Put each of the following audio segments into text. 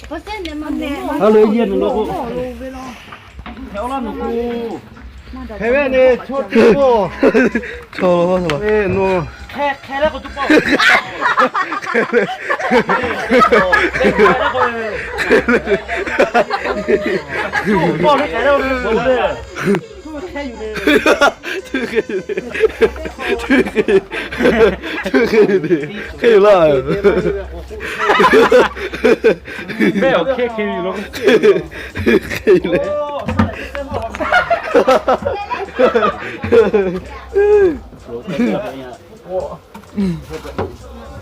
เอาเลยเย็นลูกแถวละหนูแค่แม่เนี่ยชดกูโชว์แล้วเหรอหนูแค่แล้วก็จุ๊บป่ะป่ะแค่แล้วเลยแค่อยู่เลยแค่อยู่ล่ะไม่เอาแค่อยู่แล้วแค่อยู่เลย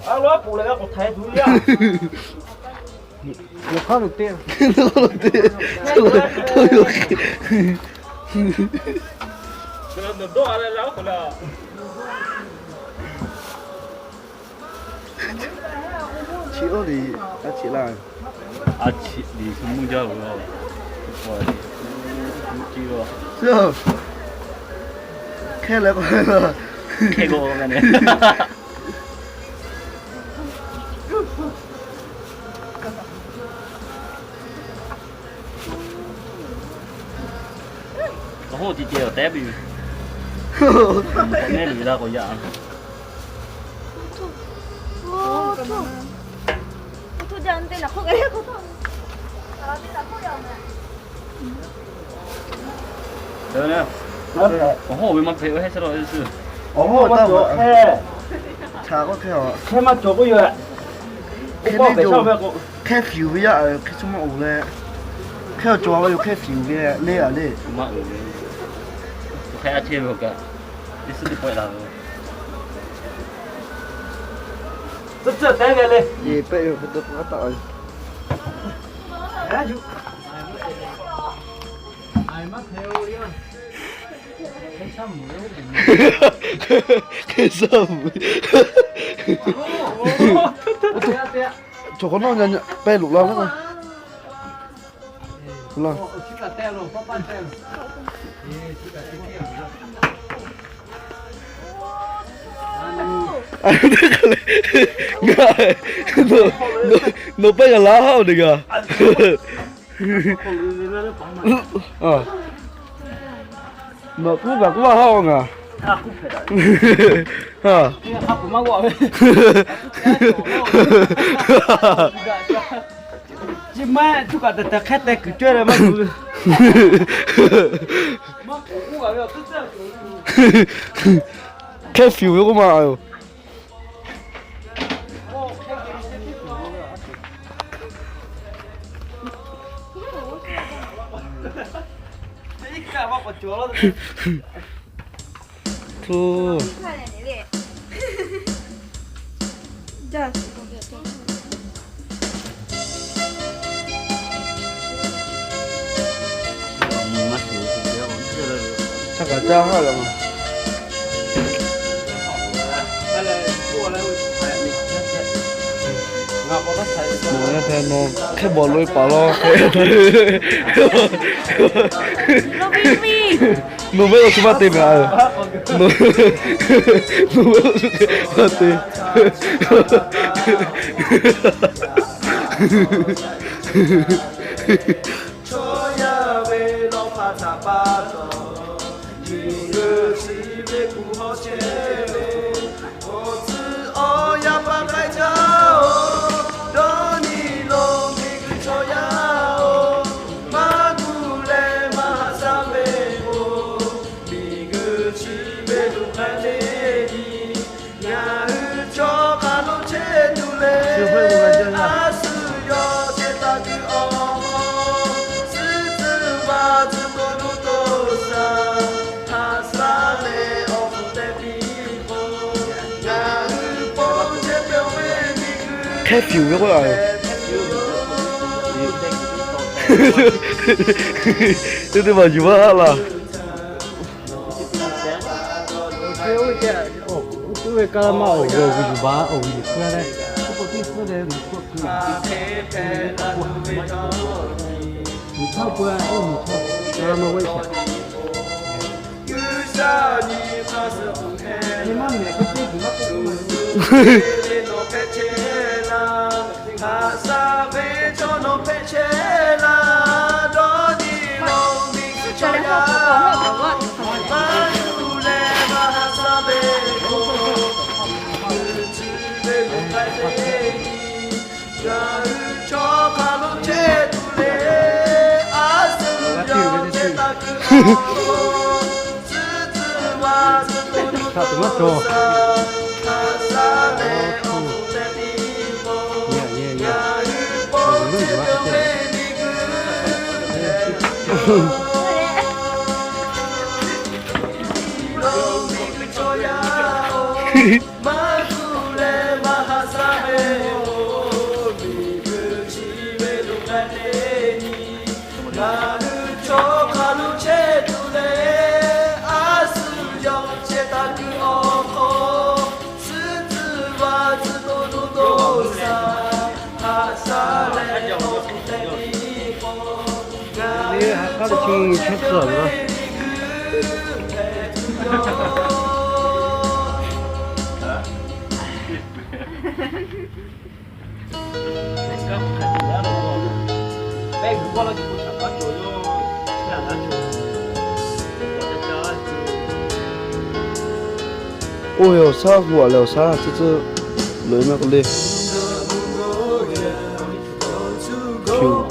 เอาล้อปูเลยก็กดไทยดูย่าเดี๋ยวข้าวหนุนเตี้ย都อะไรแล้วคนละ起了的，起来。起你是木匠了，我这个是啊，开了快了。开过我感觉。然后弟弟有代表，那里那个样。Jangan nak kau gaya kau tu. Kalau tidak kau yang mana? 对不对？然后我们陪我还是老是。哦，到我查过开哦。开嘛做个月。开那种开 feel 嘅開什麼牛咧？開做我要開 feel 嘅呢啊呢。什麼牛？開下車嗰個，你是你貴啦。這帶來嘞。也不要不得不打。哎就。哎媽跳呀！開啥門呀？開啥門？做個孬人背錄啦嗰個。錄啦。啊，那个嘞，no背个拉好那个。啊，那不把挂号啊。啊。今晚就搞得开带个卷了嘛。開 feel 咗嘛又。快点你嘞。这。chắc là trang hết rồi mà. Nó thế nó cái bỏ lôi bỏ lo nó biết là chúng ta tìm à nó biết là chúng ta tìm開 feel 咗過嚟，你哋話住乜啦？因為家媽我就把我就出來，我第四年你做你超不然你超，那麼危險。你媽咪個飛機我。这里好不好？자, 토마토. 예, 예, 예. 물론 좋아. 네, 아까도 지금 쳤어, 그럼. ôi hiểu sao hùa lều sao chứ lưới mà con đi chiều